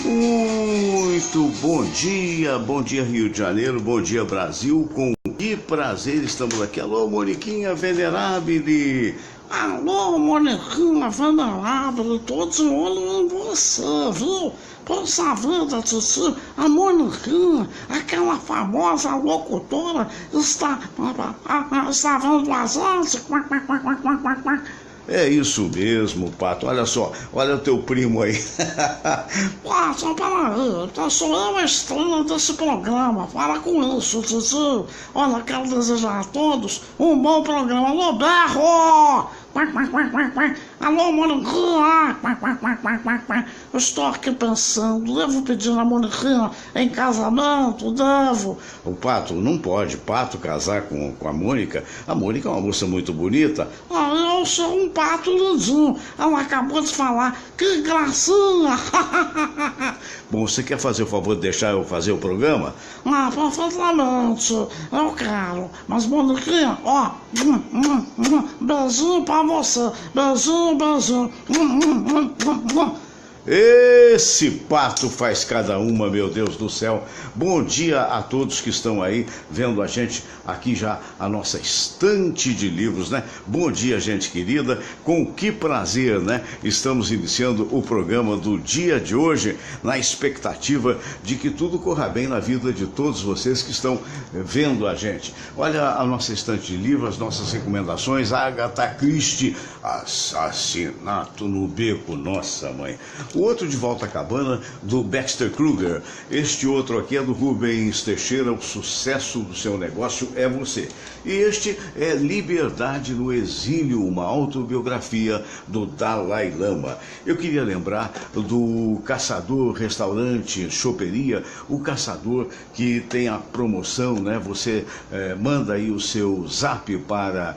Muito bom dia Rio de Janeiro, bom dia Brasil, com que prazer estamos aqui. Alô, Moniquinha Venerável. Alô, Moniquinha Venerável, tô de olho em você, viu? Poxa vida, Titi, a Moniquinha, aquela famosa locutora, está vendo a gente? É isso mesmo, Pato. Olha só, olha o teu primo aí. Pato, peraí, sou eu a estrela desse programa. Fala com isso, Titi. Olha, quero desejar a todos um bom programa. Alô, Berro! Alô, Moniquinha! Eu estou aqui pensando, devo pedir a Moniquinha em casamento? Devo? O Pato, não pode. Pato casar com a Mônica. A Mônica é uma moça muito bonita. Eu sou um pato lindinho. Ela acabou de falar. Que gracinha! Bom, você quer fazer o favor de deixar eu fazer o programa? Perfeitamente. Eu quero. Mas, Moniquinha, ó. Beijinho pra você. Beijinho. Esse Pato faz cada uma, meu Deus do céu. Bom dia a todos que estão aí vendo a gente aqui já, a nossa estante de livros, né? Bom dia, gente querida. Com que prazer, né? Estamos iniciando o programa do dia de hoje, na expectativa de que tudo corra bem na vida de todos vocês que estão vendo a gente. Olha a nossa estante de livros, as nossas recomendações. Agatha Christie, Assassinato no Beco, nossa mãe. O outro de Volta à Cabana, do Baxter Kruger. Este outro aqui é do Rubens Teixeira, O Sucesso do Seu Negócio é Você. E este é Liberdade no Exílio, uma autobiografia do Dalai Lama. Eu queria lembrar do Caçador Restaurante Choperia, o Caçador que tem a promoção, né? Você manda aí o seu zap para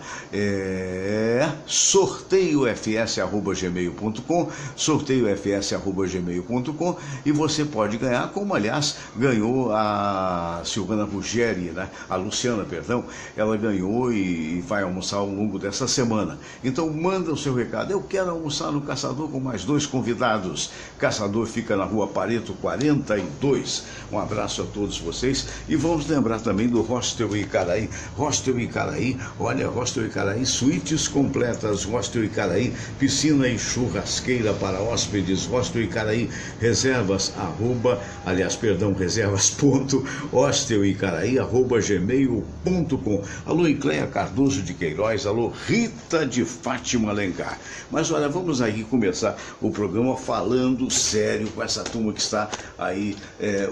sorteiofs@gmail.com, sorteiofs@gmail.com, e você pode ganhar, como aliás ganhou a Silvana Ruggeri, né? A Luciana, perdão, ela ganhou e vai almoçar ao longo dessa semana. Então manda o seu recado. Eu quero almoçar no Caçador com mais 2 convidados. Caçador fica na Rua Pareto 42. Um abraço a todos vocês e vamos lembrar também do Hostel Icaraí. Hostel Icaraí, olha, Hostel Icaraí, suítes completas, Hostel Icaraí, piscina e churrasqueira para hóspedes, Hostel Icaraí, reservas@hostelicaraí@gmail.com. Alô, Icleia Cardoso de Queiroz, alô, Rita de Fátima Alencar. Mas olha, vamos aí começar o programa falando sério com essa turma que está aí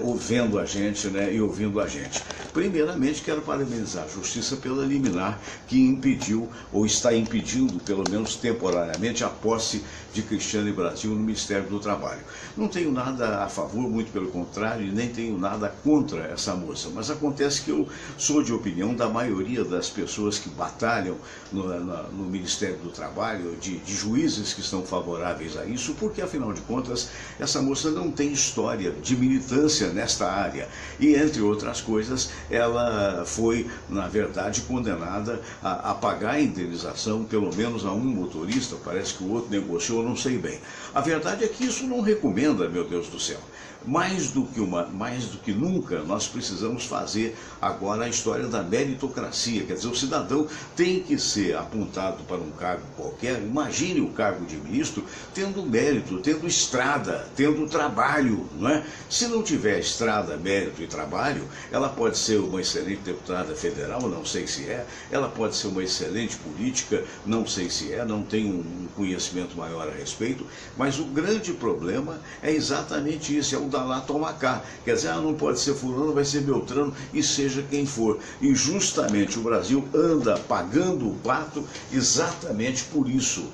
ouvindo a gente, né, e ouvindo a gente. Primeiramente, quero parabenizar a Justiça pela liminar que impediu, ou está impedindo, pelo menos temporariamente, a posse de Cristiane Brasil no Ministério do Trabalho. Não tenho nada a favor, muito pelo contrário, e nem tenho nada contra essa moça, mas acontece que eu sou de opinião da maioria das pessoas que batalham no Ministério do Trabalho, de juízes que estão favoráveis a isso, porque afinal de contas essa moça não tem história de militância nesta área e, entre outras coisas, ela foi, na verdade, condenada a pagar a indenização, pelo menos a um motorista, parece que o outro negociou, não sei bem. A verdade é que isso não recomenda, meu Deus do céu. Mais do que nunca, nós precisamos fazer agora a história da meritocracia. Quer dizer, o cidadão tem que ser apontado para um cargo qualquer. Imagine o cargo de ministro tendo mérito, tendo estrada, tendo trabalho, não é? Se não tiver estrada, mérito e trabalho, ela pode ser uma excelente deputada federal, não sei se é. Ela pode ser uma excelente política, não sei se é. Não tenho um conhecimento maior a respeito. Mas o grande problema é exatamente isso, é o da lá toma cá. Quer dizer, não pode ser fulano, vai ser Beltrano, e seja quem for. E justamente o Brasil anda pagando o pato exatamente por isso.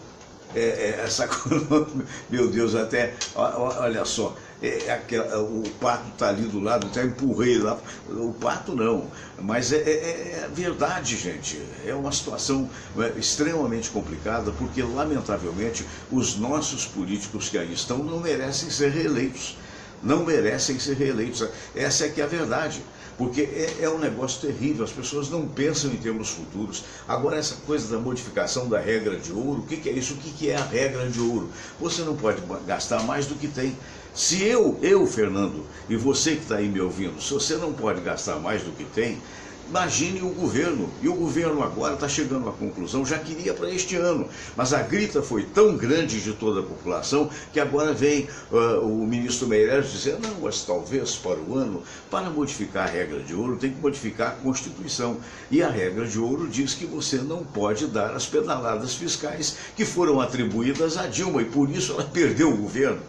Essa meu Deus, até, olha só, o pato está ali do lado, até empurrei lá, o pato não, mas é verdade, gente, é uma situação extremamente complicada, porque lamentavelmente os nossos políticos que aí estão não merecem ser reeleitos. Não merecem ser reeleitos. Essa é que é a verdade. Porque é um negócio terrível, as pessoas não pensam em termos futuros. Agora, essa coisa da modificação da regra de ouro, o que é isso? O que é a regra de ouro? Você não pode gastar mais do que tem. Se Fernando, e você que está aí me ouvindo, se você não pode gastar mais do que tem, imagine o governo. E o governo agora está chegando à conclusão, já queria para este ano, mas a grita foi tão grande de toda a população que agora vem o ministro Meirelles dizer, não, mas talvez para o ano, para modificar a regra de ouro, tem que modificar a Constituição. E a regra de ouro diz que você não pode dar as pedaladas fiscais que foram atribuídas a Dilma, e por isso ela perdeu o governo.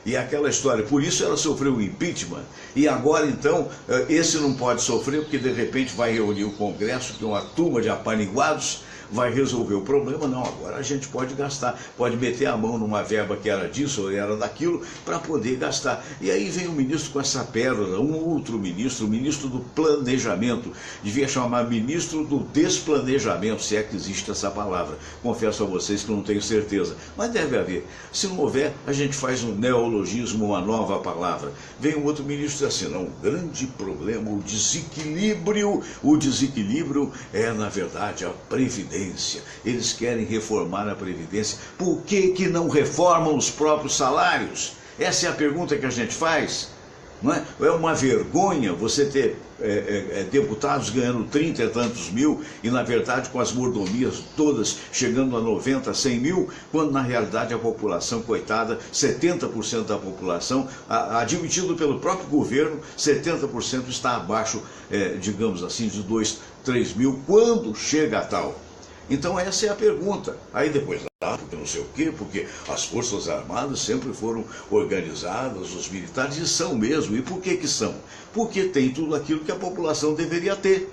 E aquela história, por isso ela sofreu o impeachment, e agora então, esse não pode sofrer, porque de repente vai reunir o Congresso, que é uma turma de apaniguados, vai resolver o problema. Não, agora a gente pode gastar, pode meter a mão numa verba que era disso ou era daquilo, para poder gastar. E aí vem o ministro com essa pérola, um outro ministro, o ministro do planejamento, devia chamar ministro do desplanejamento, se é que existe essa palavra. Confesso a vocês que não tenho certeza, mas deve haver. Se não houver, a gente faz um neologismo, uma nova palavra. Vem um outro ministro e diz assim, não, o grande problema, o desequilíbrio é, na verdade, a Previdência. Eles querem reformar a Previdência. Por que não reformam os próprios salários? Essa é a pergunta que a gente faz. Não é? É uma vergonha você ter deputados ganhando 30 e tantos mil e, na verdade, com as mordomias todas chegando a 90, 100 mil, quando, na realidade, a população, coitada, 70% da população, admitido pelo próprio governo, 70% está abaixo, digamos assim, de 2, 3 mil, quando chega a tal. Então essa é a pergunta. Aí depois, porque não sei o quê, porque as Forças Armadas sempre foram organizadas, os militares, e são mesmo. E por que são? Porque tem tudo aquilo que a população deveria ter.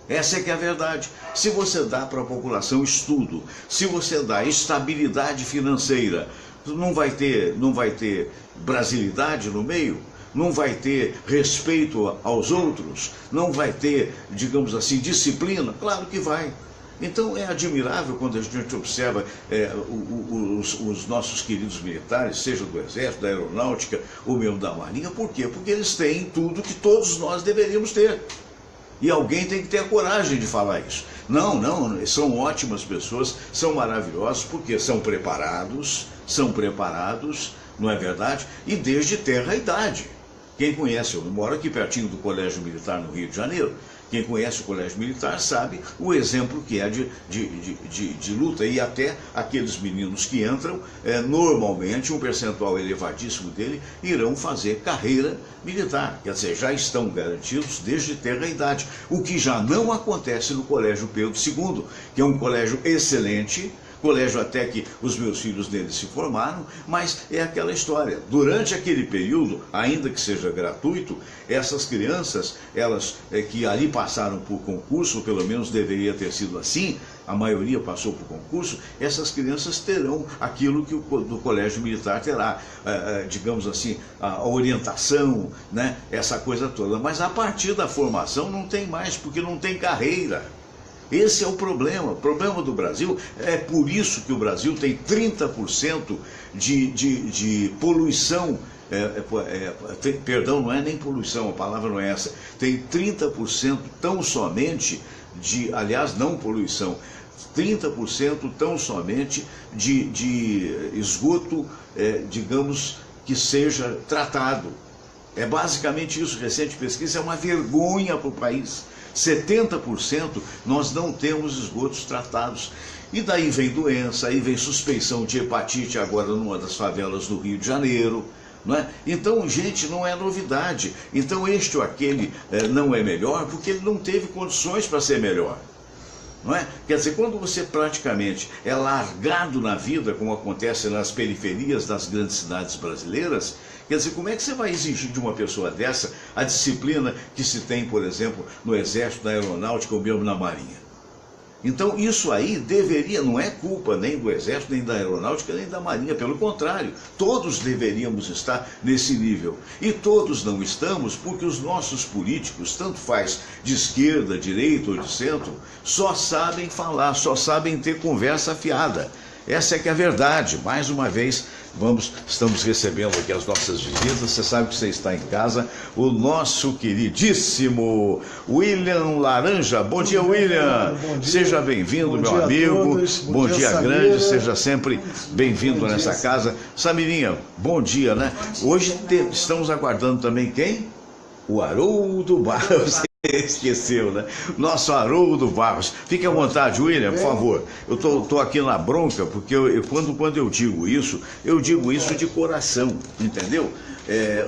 Essa é que é a verdade. Se você dá para a população estudo, se você dá estabilidade financeira, não vai ter brasilidade no meio, não vai ter respeito aos outros, não vai ter, digamos assim, disciplina? Claro que vai. Então é admirável quando a gente observa os nossos queridos militares, seja do Exército, da Aeronáutica ou mesmo da Marinha. Por quê? Porque eles têm tudo que todos nós deveríamos ter. E alguém tem que ter a coragem de falar isso. Não, são ótimas pessoas, são maravilhosos, porque são preparados, não é verdade? E desde tenra idade. Quem conhece, eu moro aqui pertinho do Colégio Militar no Rio de Janeiro. Quem conhece o Colégio Militar sabe o exemplo que é de luta. E até aqueles meninos que entram, normalmente um percentual elevadíssimo dele irão fazer carreira militar. Quer dizer, já estão garantidos desde tenra idade. O que já não acontece no Colégio Pedro II, que é um colégio excelente, colégio até que os meus filhos nele se formaram, mas é aquela história. Durante aquele período, ainda que seja gratuito, essas crianças, elas que ali passaram por concurso, pelo menos deveria ter sido assim, a maioria passou por concurso, essas crianças terão aquilo que o do Colégio Militar terá, digamos assim, a orientação, né, essa coisa toda. Mas a partir da formação não tem mais, porque não tem carreira. Esse é o problema do Brasil. É por isso que o Brasil tem 30% de poluição, perdão, não é nem poluição, a palavra não é essa, tem 30% tão somente aliás, não poluição, 30% tão somente de esgoto, digamos, que seja tratado. É basicamente isso. Recente pesquisa é uma vergonha para o país. 70% nós não temos esgotos tratados. E daí vem doença, aí vem suspeição de hepatite agora numa das favelas do Rio de Janeiro. Não é? Então, gente, não é novidade. Então este ou aquele não é melhor porque ele não teve condições para ser melhor. Não é? Quer dizer, quando você praticamente é largado na vida, como acontece nas periferias das grandes cidades brasileiras, quer dizer, como é que você vai exigir de uma pessoa dessa a disciplina que se tem, por exemplo, no Exército, na Aeronáutica ou mesmo na Marinha? Então isso aí deveria, não é culpa nem do Exército, nem da Aeronáutica, nem da Marinha, pelo contrário, todos deveríamos estar nesse nível. E todos não estamos porque os nossos políticos, tanto faz de esquerda, direita ou de centro, só sabem falar, só sabem ter conversa afiada. Essa é que é a verdade. Mais uma vez, estamos recebendo aqui as nossas visitas. Você sabe que você está em casa. O nosso queridíssimo William Laranja. Bom dia, William. Bom dia. Seja bem-vindo, meu amigo. Bom dia, grande. Seja sempre bem-vindo nessa casa. Samirinha, bom dia, né? Hoje estamos aguardando também quem? O Haroldo Barros. Esqueceu, né? Nosso Haroldo Barros. Fique à vontade, William, por favor. Eu tô aqui na bronca, porque quando eu digo isso de coração, entendeu?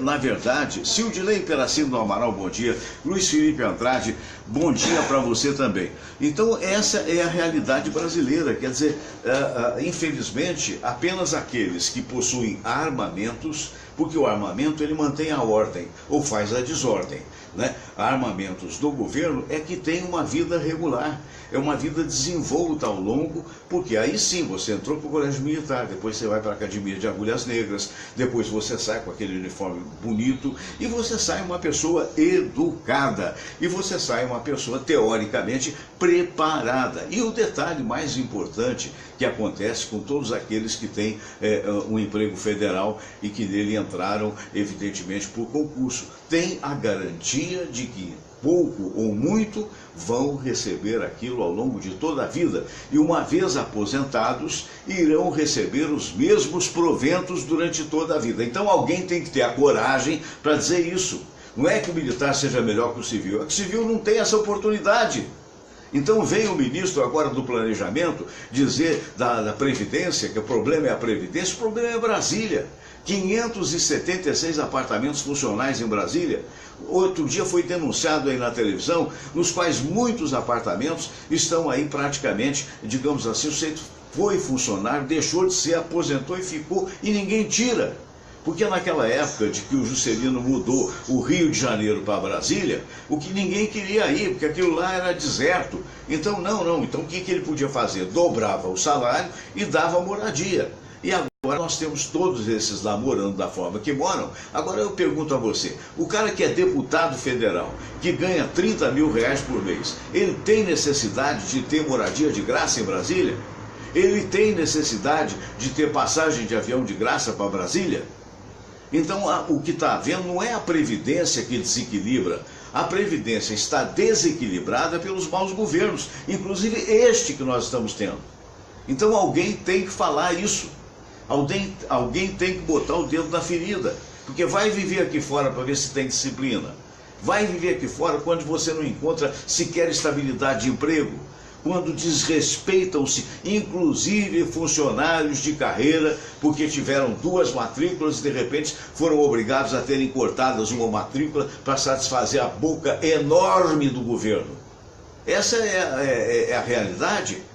Na verdade, Sildilei Peracino do Amaral, bom dia. Luiz Felipe Andrade, bom dia para você também. Então, essa é a realidade brasileira. Quer dizer, infelizmente, apenas aqueles que possuem armamentos, porque o armamento ele mantém a ordem ou faz a desordem, né? Armamentos do governo é que tem uma vida regular, é uma vida desenvolta ao longo, porque aí sim você entrou para o colégio militar, depois você vai para a academia de agulhas negras, depois você sai com aquele uniforme bonito e você sai uma pessoa educada e você sai uma pessoa teoricamente preparada. E o detalhe mais importante que acontece com todos aqueles que têm um emprego federal e que nele entraram evidentemente por concurso, tem a garantia de que pouco ou muito vão receber aquilo ao longo de toda a vida e uma vez aposentados irão receber os mesmos proventos durante toda a vida. Então alguém tem que ter a coragem para dizer isso. Não é que o militar seja melhor que o civil, é que o civil não tem essa oportunidade. Então vem o ministro agora do planejamento dizer da Previdência, que o problema é a Previdência, o problema é Brasília. 576 apartamentos funcionais em Brasília. Outro dia foi denunciado aí na televisão, nos quais muitos apartamentos estão aí praticamente, digamos assim, o sujeito foi funcionário, deixou de ser, aposentou e ficou, e ninguém tira. Porque naquela época de que o Juscelino mudou o Rio de Janeiro para Brasília, o que ninguém queria ir, porque aquilo lá era deserto. Então, então o que ele podia fazer? Dobrava o salário e dava moradia. E agora nós temos todos esses lá morando da forma que moram. Agora eu pergunto a você, o cara que é deputado federal, que ganha 30 mil reais por mês, ele tem necessidade de ter moradia de graça em Brasília? Ele tem necessidade de ter passagem de avião de graça para Brasília? Então o que está havendo não é a Previdência que desequilibra. A Previdência está desequilibrada pelos maus governos, inclusive este que nós estamos tendo. Então alguém tem que falar isso. Alguém tem que botar o dedo na ferida, porque vai viver aqui fora para ver se tem disciplina. Vai viver aqui fora quando você não encontra sequer estabilidade de emprego, quando desrespeitam-se, inclusive funcionários de carreira, porque tiveram 2 matrículas e de repente foram obrigados a terem cortadas uma matrícula para satisfazer a boca enorme do governo. Essa é a realidade.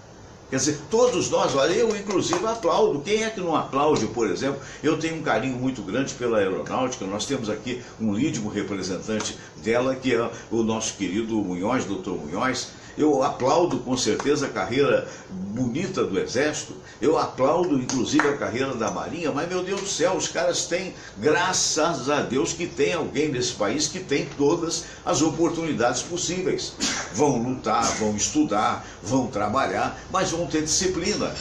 Quer dizer, todos nós, olha, eu inclusive aplaudo. Quem é que não aplaude, por exemplo? Eu tenho um carinho muito grande pela aeronáutica. Nós temos aqui um lídimo representante dela, que é o nosso querido Munhoz, Dr. Munhoz. Eu aplaudo com certeza a carreira bonita do Exército, eu aplaudo inclusive a carreira da Marinha, mas meu Deus do céu, os caras têm, graças a Deus que tem alguém nesse país que tem todas as oportunidades possíveis. Vão lutar, vão estudar, vão trabalhar, mas vão ter disciplina.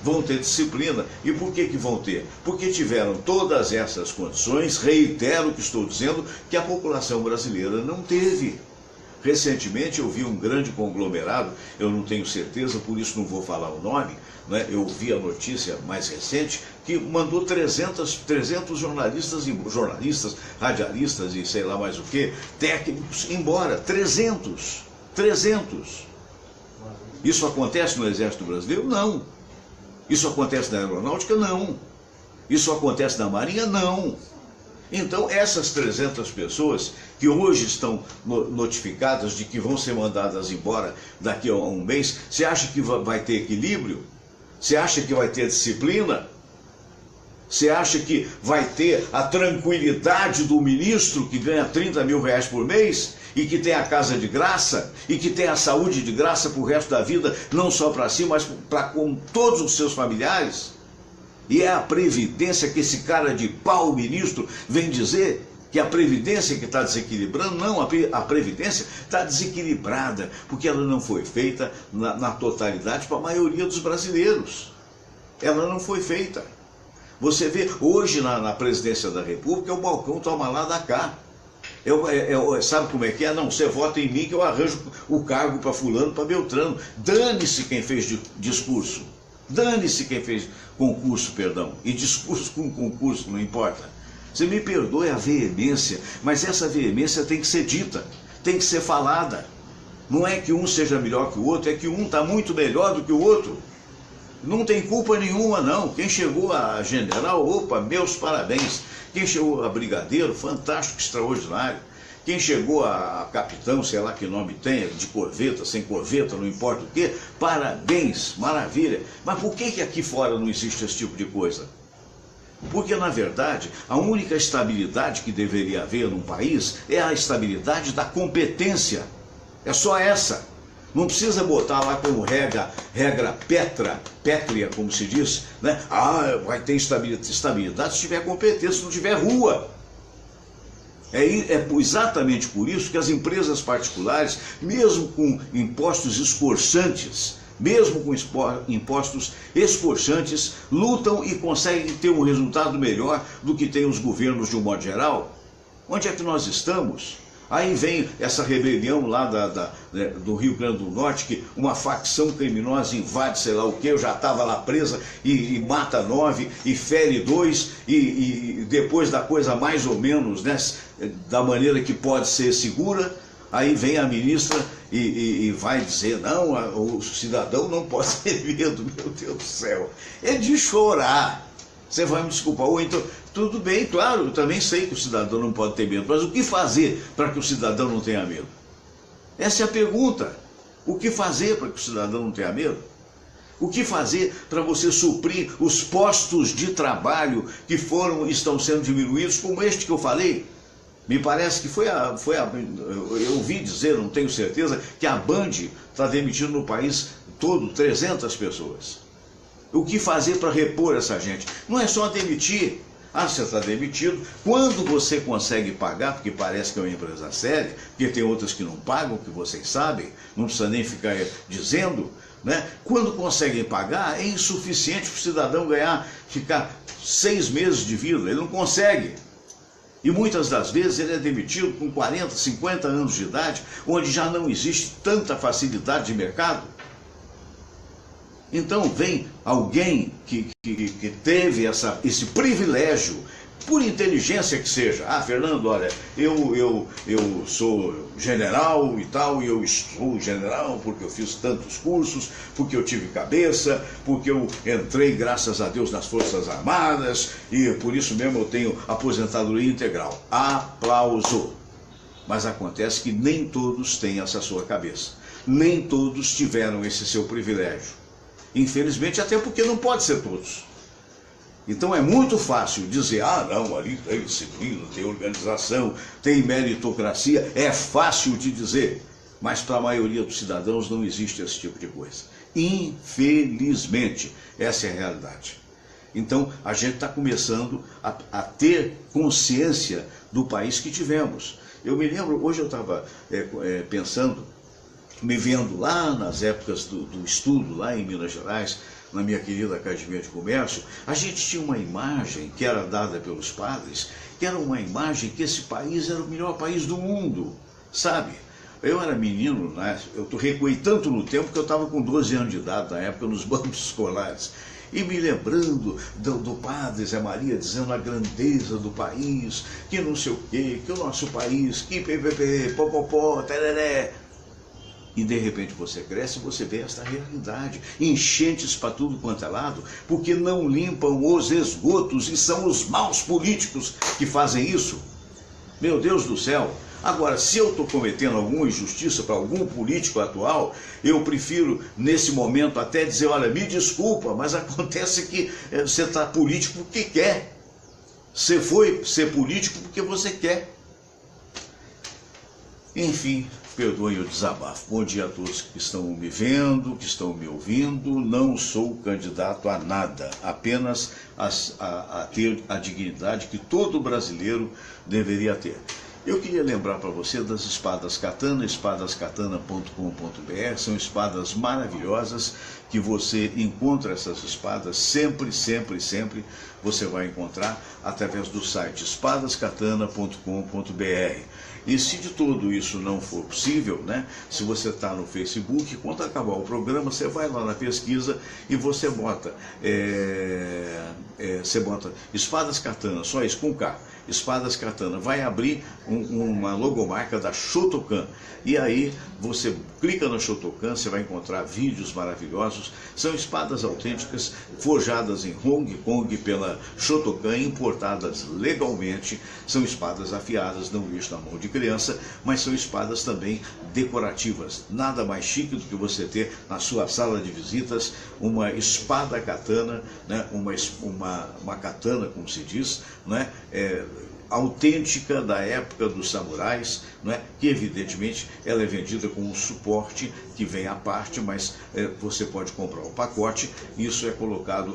Vão ter disciplina. E por que vão ter? Porque tiveram todas essas condições, reitero o que estou dizendo, que a população brasileira não teve. Recentemente eu vi um grande conglomerado, eu não tenho certeza, por isso não vou falar o nome, né? Eu vi a notícia mais recente, que mandou 300 jornalistas, radialistas e sei lá mais o que, técnicos, embora. 300. Isso acontece no Exército Brasileiro? Não. Isso acontece na Aeronáutica? Não. Isso acontece na Marinha? Não. Então, essas 300 pessoas que hoje estão notificadas de que vão ser mandadas embora daqui a um mês, você acha que vai ter equilíbrio? Você acha que vai ter disciplina? Você acha que vai ter a tranquilidade do ministro que ganha 30 mil reais por mês e que tem a casa de graça e que tem a saúde de graça para o resto da vida, não só para si, mas para com todos os seus familiares? E é a Previdência que esse cara de pau, ministro, vem dizer que a Previdência que está desequilibrando? Não, a Previdência está desequilibrada, porque ela não foi feita na totalidade para a maioria dos brasileiros. Ela não foi feita. Você vê, hoje na presidência da República, o balcão toma lá da cá. Sabe como é que é? Não, você vota em mim que eu arranjo o cargo para fulano, para Beltrano. Dane-se quem fez discurso. Dane-se quem fez concurso, perdão. E discurso com concurso, não importa. Você me perdoe a veemência, mas essa veemência tem que ser dita, tem que ser falada. Não é que um seja melhor que o outro, é que um está muito melhor do que o outro. Não tem culpa nenhuma, não. Quem chegou a general, opa, meus parabéns. Quem chegou a brigadeiro, fantástico, extraordinário. Quem chegou a capitão, sei lá que nome tem, de corveta, sem corveta, não importa o quê, parabéns, maravilha. Mas por que aqui fora não existe esse tipo de coisa? Porque, na verdade, a única estabilidade que deveria haver num país é a estabilidade da competência. É só essa. Não precisa botar lá como regra pétrea, como se diz, né? Ah, vai ter estabilidade se tiver competência, se não tiver rua. É exatamente por isso que as empresas particulares, mesmo com impostos esforçantes, lutam e conseguem ter um resultado melhor do que tem os governos de um modo geral. Onde é que nós estamos? Aí vem essa rebelião lá do Rio Grande do Norte, que uma facção criminosa invade sei lá o que, eu já estava lá presa, e mata 9, e fere 2, e depois da coisa mais ou menos, né, da maneira que pode ser segura, aí vem a ministra e vai dizer, não, o cidadão não pode ter medo, meu Deus do céu. É de chorar. Você vai me desculpar, ou então, tudo bem, claro, eu também sei que o cidadão não pode ter medo, mas o que fazer para que o cidadão não tenha medo? Essa é a pergunta. O que fazer para que o cidadão não tenha medo? O que fazer para você suprir os postos de trabalho que estão sendo diminuídos, como este que eu falei? Me parece que eu ouvi dizer, não tenho certeza, que a Band está demitindo no país todo 300 pessoas. O que fazer para repor essa gente? Não é só demitir. Ah, você está demitido. Quando você consegue pagar, porque parece que é uma empresa séria, porque tem outras que não pagam, que vocês sabem, não precisa nem ficar dizendo, né? Quando conseguem pagar, é insuficiente para o cidadão ficar 6 meses de vida. Ele não consegue. E muitas das vezes ele é demitido com 40, 50 anos de idade, onde já não existe tanta facilidade de mercado. Então vem alguém que teve esse privilégio, por inteligência que seja. Ah, Fernando, olha, eu sou general e tal, e eu sou general porque eu fiz tantos cursos, porque eu tive cabeça, porque eu entrei, graças a Deus, nas Forças Armadas, e por isso mesmo eu tenho aposentadoria integral. Aplauso! Mas acontece que nem todos têm essa sua cabeça. Nem todos tiveram esse seu privilégio. Infelizmente, até porque não pode ser todos. Então é muito fácil dizer, ah não, ali tem disciplina, tem organização, tem meritocracia, é fácil de dizer, mas para a maioria dos cidadãos não existe esse tipo de coisa. Infelizmente, essa é a realidade. Então a gente está começando a ter consciência do país que tivemos. Eu me lembro, hoje eu estava pensando, me vendo lá nas épocas do estudo, lá em Minas Gerais, na minha querida Academia de Comércio, a gente tinha uma imagem que era dada pelos padres, que era uma imagem que esse país era o melhor país do mundo, sabe? Eu era menino, né? Eu recuei tanto no tempo que eu estava com 12 anos de idade na época, nos bancos escolares. E me lembrando do padre Zé Maria dizendo a grandeza do país, que não sei o quê, que o nosso país, que ppp, popopó, tereré. E de repente você cresce e você vê esta realidade, enchentes para tudo quanto é lado, porque não limpam os esgotos e são os maus políticos que fazem isso. Meu Deus do céu! Agora, se eu estou cometendo alguma injustiça para algum político atual, eu prefiro, nesse momento, até dizer, olha, me desculpa, mas acontece que você está político porque quer. Você foi ser político porque você quer. Enfim, perdoem o desabafo. Bom dia a todos que estão me vendo, que estão me ouvindo. Não sou candidato a nada, apenas a ter a dignidade que todo brasileiro deveria ter. Eu queria lembrar para você das espadas katana, espadaskatana.com.br, são espadas maravilhosas que você encontra essas espadas sempre você vai encontrar através do site espadaskatana.com.br. E se de tudo isso não for possível, né? Se você está no Facebook, quando acabar o programa, você vai lá na pesquisa e você bota Espadas Katana, só isso, com K, Espadas Katana, vai abrir uma logomarca da Shotokan, e aí você clica na Shotokan, você vai encontrar vídeos maravilhosos. São espadas autênticas, forjadas em Hong Kong pela Shotokan, importadas legalmente. São espadas afiadas, não lixo na mão de criança, mas são espadas também decorativas. Nada mais chique do que você ter na sua sala de visitas uma espada katana, né? uma katana, como se diz, né? Autêntica da época dos samurais, não é? Que evidentemente ela é vendida com um suporte que vem à parte, mas você pode comprar o pacote, e isso é colocado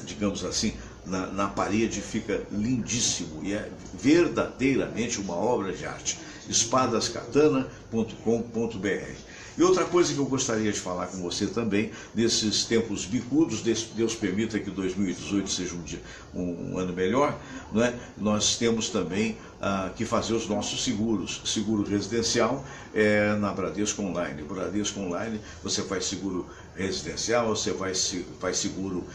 digamos assim, na parede, fica lindíssimo e é verdadeiramente uma obra de arte. espadaskatana.com.br. E outra coisa que eu gostaria de falar com você também, nesses tempos bicudos, Deus permita que 2018 seja um ano melhor, não é? Nós temos também que fazer os nossos seguros. Seguro residencial na Bradesco Online. Bradesco Online, você faz seguro residencial, você faz seguro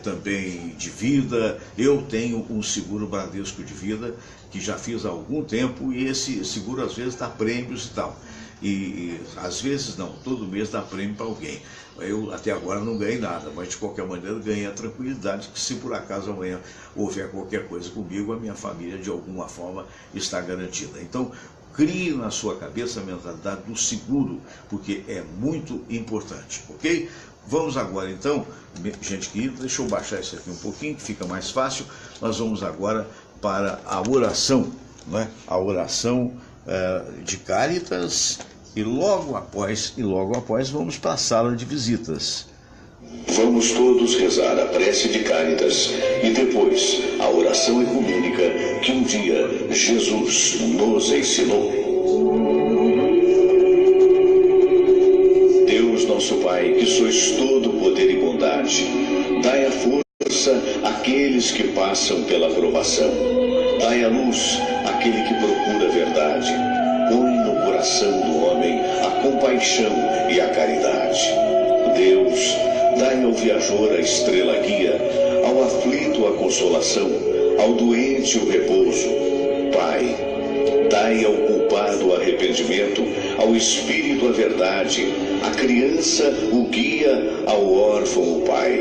também de vida. Eu tenho um seguro Bradesco de vida que já fiz há algum tempo, e esse seguro às vezes dá prêmios e tal. E às vezes não, todo mês dá prêmio para alguém. Eu até agora não ganhei nada, mas de qualquer maneira ganhei a tranquilidade que, se por acaso amanhã houver qualquer coisa comigo, a minha família de alguma forma está garantida. Então, crie na sua cabeça a mentalidade do seguro, porque é muito importante, ok? Vamos agora então, gente querida, deixa eu baixar isso aqui um pouquinho, que fica mais fácil. Nós vamos agora para a oração, né? A oração de Cáritas, e logo após vamos para a sala de visitas. Vamos todos rezar a prece de Cáritas e depois a oração ecumênica que um dia Jesus nos ensinou. Deus nosso Pai, que sois todo poder e bondade, dai a força àqueles que passam pela provação. Dai a luz àquele que procura a verdade. Põe no coração do homem a compaixão e a caridade. Deus, dai ao viajor a estrela guia, ao aflito a consolação, ao doente o repouso. Pai, dai ao culpado o arrependimento, ao espírito a verdade, à criança o guia, ao órfão o pai.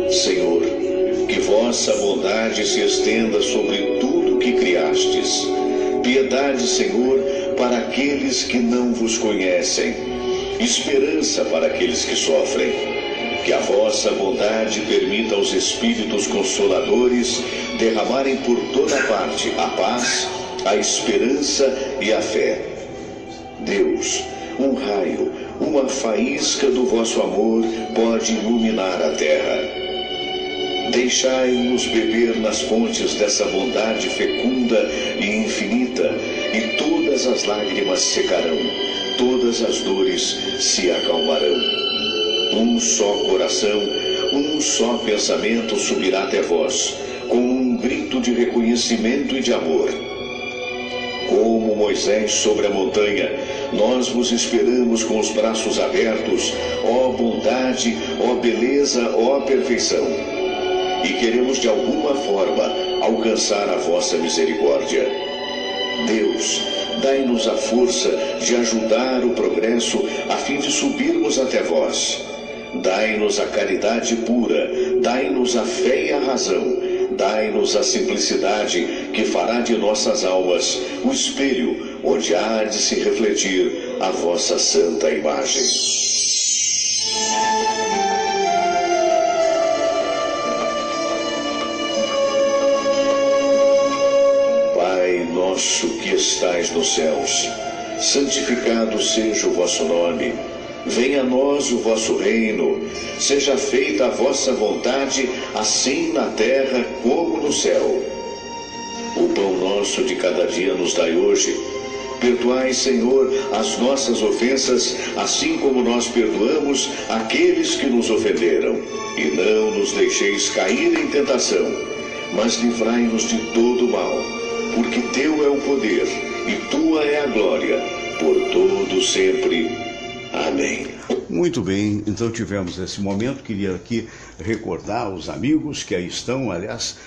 Senhor, que vossa bondade se estenda sobre tudo que criastes. Piedade, Senhor, para aqueles que não vos conhecem. Esperança para aqueles que sofrem. Que a vossa bondade permita aos Espíritos Consoladores derramarem por toda parte a paz, a esperança e a fé. Deus, um raio, uma faísca do vosso amor pode iluminar a terra. Deixai-nos beber nas fontes dessa bondade fecunda e infinita, e todas as lágrimas secarão, todas as dores se acalmarão. Um só coração, um só pensamento subirá até vós, com um grito de reconhecimento e de amor. Como Moisés sobre a montanha, nós vos esperamos com os braços abertos, ó bondade, ó beleza, ó perfeição. E queremos de alguma forma alcançar a vossa misericórdia. Deus, dai-nos a força de ajudar o progresso a fim de subirmos até vós. Dai-nos a caridade pura, dai-nos a fé e a razão, dai-nos a simplicidade que fará de nossas almas o espelho onde há de se refletir a vossa santa imagem. Nosso que estais nos céus, santificado seja o vosso nome. Venha a nós o vosso reino. Seja feita a vossa vontade, assim na terra como no céu. O pão nosso de cada dia nos dai hoje. Perdoai, Senhor, as nossas ofensas, assim como nós perdoamos aqueles que nos ofenderam. E não nos deixeis cair em tentação, mas livrai-nos de todo mal, porque teu é o poder e tua é a glória, por todo sempre. Amém. Muito bem, então tivemos esse momento. Queria aqui recordar os amigos que aí estão, aliás,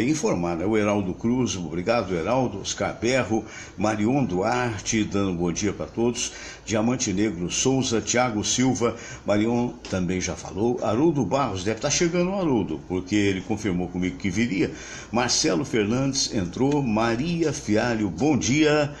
informar, né? O Heraldo Cruz, obrigado Heraldo, Oscar Berro, Marion Duarte, dando bom dia para todos, Diamante Negro Souza, Tiago Silva, Marion também já falou, Haroldo Barros, deve estar chegando o Haroldo, porque ele confirmou comigo que viria, Marcelo Fernandes entrou, Maria Fialho, bom dia,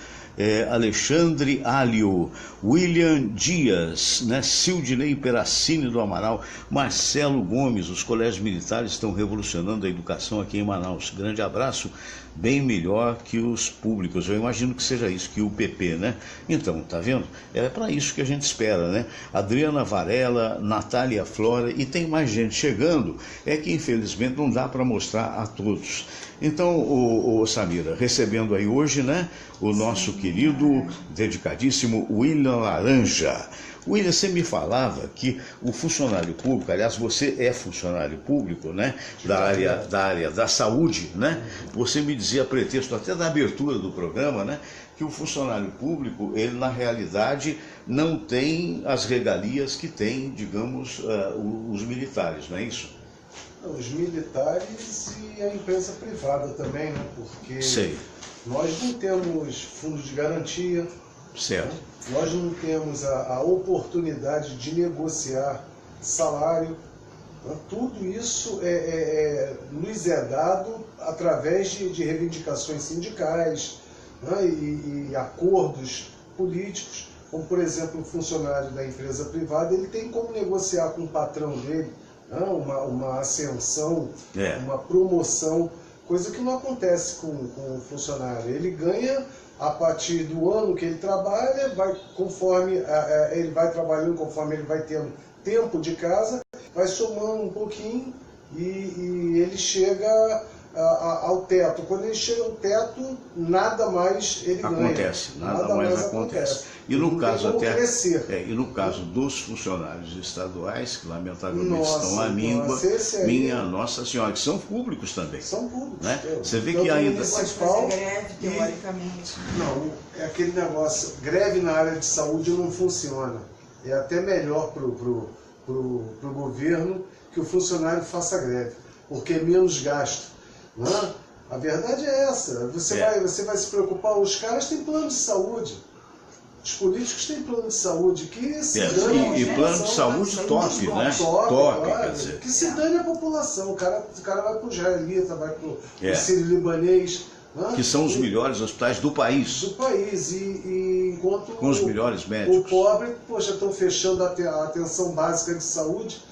Alexandre Alio, William Dias, né? Sildinei Peracini do Amaral, Marcelo Gomes. Os colégios militares estão revolucionando a educação aqui em Manaus. Grande abraço, bem melhor que os públicos. Eu imagino que seja isso, que o PP, né? Então, tá vendo? É para isso que a gente espera, né? Adriana Varela, Natália Flora, e tem mais gente chegando, é que infelizmente não dá para mostrar a todos. Então, o Samira, recebendo aí hoje, né, o nosso querido, dedicadíssimo William Laranja. William, você me falava que o funcionário público, aliás, você é funcionário público, né, da área da saúde, né? Você me dizia, a pretexto até da abertura do programa, né, que o funcionário público, ele na realidade não tem as regalias que tem, digamos, os militares, não é isso? Os militares e a imprensa privada também, né? Porque Sei. Nós não temos fundo de garantia, certo. Né? Nós não temos a oportunidade de negociar salário. Né? Tudo isso nos é dado através de reivindicações sindicais, né? e acordos políticos, como por exemplo o funcionário da empresa privada, ele tem como negociar com o patrão dele uma ascensão, uma promoção, coisa que não acontece com o funcionário. Ele ganha a partir do ano que ele trabalha, conforme ele vai trabalhando, conforme ele vai tendo tempo de casa, vai somando um pouquinho e ele chega ao teto. Quando ele chega ao teto, nada mais ele acontece, ganha. Nada mais acontece. E no caso e no caso dos funcionários estaduais, que lamentavelmente estão à míngua, minha Nossa Senhora, que são públicos também. São públicos. Né? Você vê que ainda... Pode fazer greve, teoricamente. Não, é aquele negócio, greve na área de saúde não funciona. É até melhor pro governo que o funcionário faça greve, porque é menos gasto. Né? A verdade é essa. Você vai se preocupar, os caras têm plano de saúde. Os políticos têm plano de saúde que se dane. E plano de saúde top, né? Top, claro, quer dizer. Que se dane a população. O cara vai pro israelita, vai pro sírio-libanês. Né? Que são os melhores hospitais do país. Do país. E enquanto com os melhores médicos. O pobre, poxa, estão fechando a atenção básica de saúde.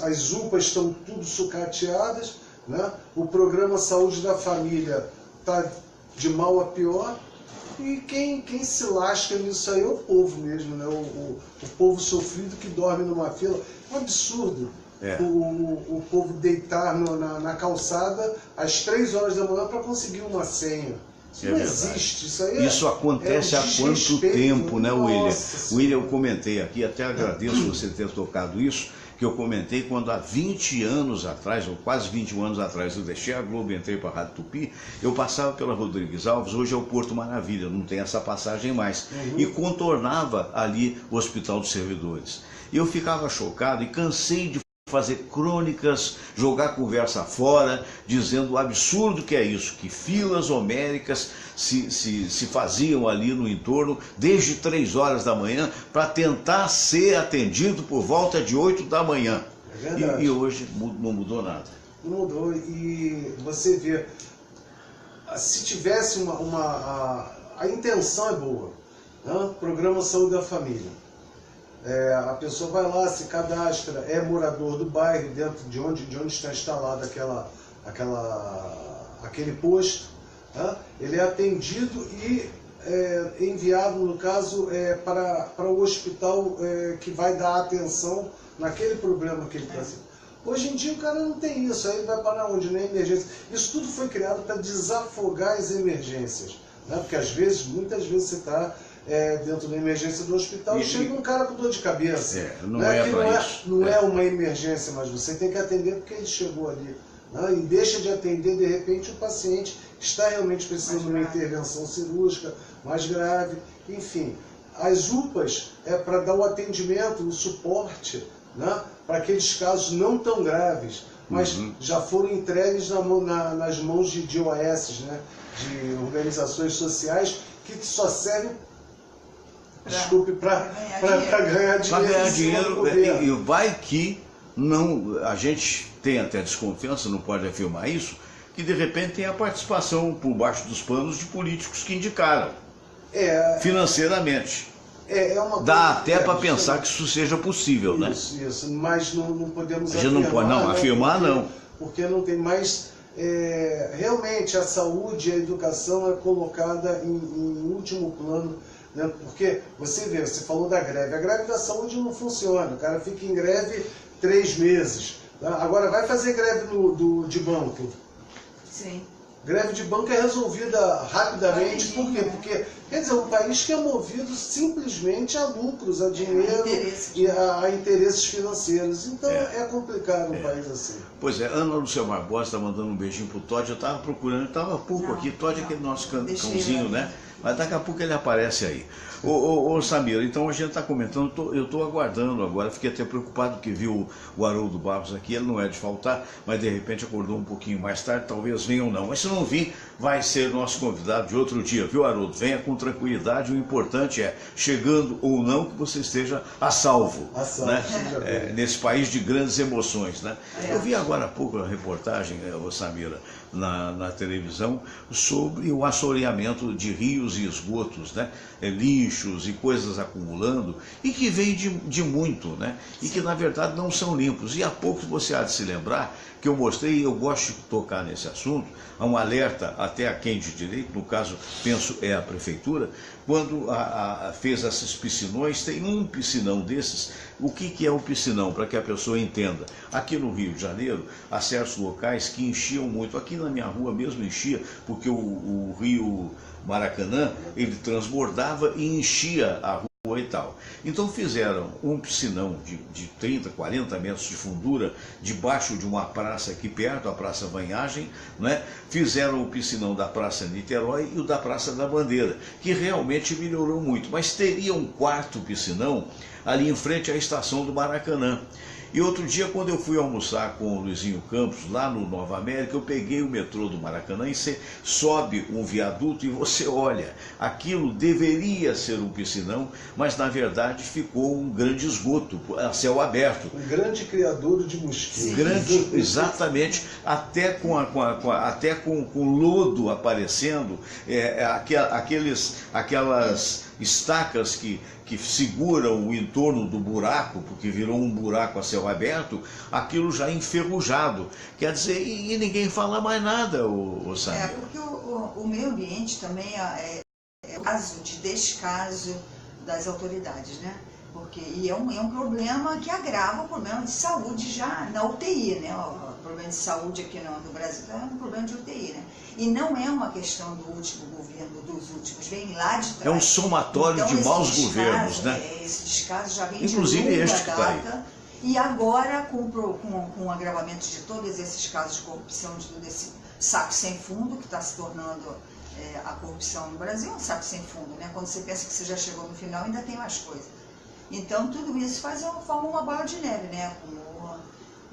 As UPAs estão tudo sucateadas, né? O programa Saúde da Família está de mal a pior, e quem se lasca nisso aí é o povo mesmo, né? O povo sofrido que dorme numa fila. É um absurdo o povo deitar na calçada às 3 horas da manhã para conseguir uma senha. Isso não existe. Isso acontece há quanto tempo, né, William? William, eu comentei aqui, até agradeço você ter tocado isso, que eu comentei quando há 20 anos atrás, ou quase 21 anos atrás, eu deixei a Globo e entrei para a Rádio Tupi, eu passava pela Rodrigues Alves, hoje é o Porto Maravilha, não tem essa passagem mais, e contornava ali o Hospital dos Servidores. E eu ficava chocado e cansei de fazer crônicas, jogar conversa fora, dizendo o absurdo que é isso, que filas homéricas se faziam ali no entorno desde 3 horas da manhã para tentar ser atendido por volta de 8 da manhã. E hoje não mudou nada. Não mudou, e você vê, se tivesse a intenção é boa, né? Programa Saúde da Família. A pessoa vai lá, se cadastra, é morador do bairro, dentro de onde está instalado aquele posto, tá? Ele é atendido e enviado, no caso, para o hospital que vai dar atenção naquele problema que ele está sendo. Hoje em dia o cara não tem isso, aí vai parar onde? Na emergência. Isso tudo foi criado para desafogar as emergências, né? Porque às vezes, muitas vezes você está dentro da emergência do hospital e chega um cara com dor de cabeça. Não é para isso. Não é uma emergência, mas você tem que atender porque ele chegou ali. Né? E deixa de atender, de repente, o paciente está realmente precisando de uma intervenção cirúrgica mais grave. Enfim, as UPAs é para dar o atendimento, o suporte, né? Para aqueles casos não tão graves, mas já foram entregues nas mãos de OAS, né? De organizações sociais, que só servem para ganhar dinheiro. Para ganhar dinheiro, e vai que não, a gente tem até desconfiança, não pode afirmar isso, que de repente tem a participação por baixo dos panos de políticos que indicaram financeiramente. Dá até para pensar que isso seja possível, né? Isso, mas não podemos afirmar. A gente não pode afirmar, não. Porque não tem mais. Realmente a saúde e a educação é colocada em último plano, né? Porque você falou da greve. A greve da saúde não funciona, o cara fica em greve 3 meses. Tá? Agora vai fazer greve de banco. Sim. Greve de banco é resolvida rapidamente, por quê? Porque, quer dizer, um país que é movido simplesmente a lucros, a dinheiro e a interesses financeiros. Então é complicado um país assim. Pois é, Ana Lúcia Barbosa está mandando um beijinho pro Todd. Eu estava procurando, estava há pouco aqui. Todd é aquele nosso cãozinho, né? Mas daqui a pouco ele aparece aí. Ô Samira, então a gente está comentando, eu estou aguardando agora, fiquei até preocupado porque viu o Haroldo Barros aqui, ele não é de faltar, mas de repente acordou um pouquinho mais tarde, talvez venha ou não. Mas se não vir, vai ser nosso convidado de outro dia, viu, Haroldo? Venha com tranquilidade, o importante é, chegando ou não, que você esteja a salvo, né? Nesse país de grandes emoções, né? Eu vi agora há pouco a reportagem, Samira, na televisão, sobre o assoreamento de rios e esgotos, né? Lixos e coisas acumulando, e que vem de muito, né? E que na verdade não são limpos. E há pouco você há de se lembrar que eu mostrei, e eu gosto de tocar nesse assunto, há um alerta até a quem de direito, no caso, penso é a prefeitura, quando fez esses piscinões, tem um piscinão desses. O que é o piscinão, para que a pessoa entenda? Aqui no Rio de Janeiro, há certos locais que enchiam muito, aqui na minha rua mesmo enchia, porque o rio Maracanã, ele transbordava e enchia a rua e tal. Então fizeram um piscinão de 30, 40 metros de fundura, debaixo de uma praça aqui perto, a Praça Vanhagem, né? Fizeram o piscinão da Praça Niterói e o da Praça da Bandeira, que realmente melhorou muito, mas teria um quarto piscinão ali em frente à estação do Maracanã. E outro dia, quando eu fui almoçar com o Luizinho Campos, lá no Nova América, eu peguei o metrô do Maracanã e você sobe um viaduto e você olha, aquilo deveria ser um piscinão, mas na verdade ficou um grande esgoto, a céu aberto. Um grande criador de mosquitos. Grande, exatamente, até com lodo aparecendo, aquelas estacas que seguram o entorno do buraco, porque virou um buraco a céu aberto, aquilo já enferrujado. Quer dizer, e ninguém fala mais nada, Samir. Porque o meio ambiente também é um caso de descaso das autoridades, né? E é um problema que agrava o problema de saúde já na UTI, né? O problema de saúde aqui no Brasil é um problema de UTI, né? E não é uma questão do último governo, dos últimos, vem lá de trás. É um somatório de maus governos, né? Esse descaso já vem inclusive de longa este que data. tá aí. E agora, com o agravamento de todos esses casos de corrupção, de todo esse saco sem fundo que está se tornando a corrupção no Brasil, é um saco sem fundo, né? Quando você pensa que você já chegou no final, ainda tem mais coisa. Então, tudo isso forma uma bola de neve, né? Como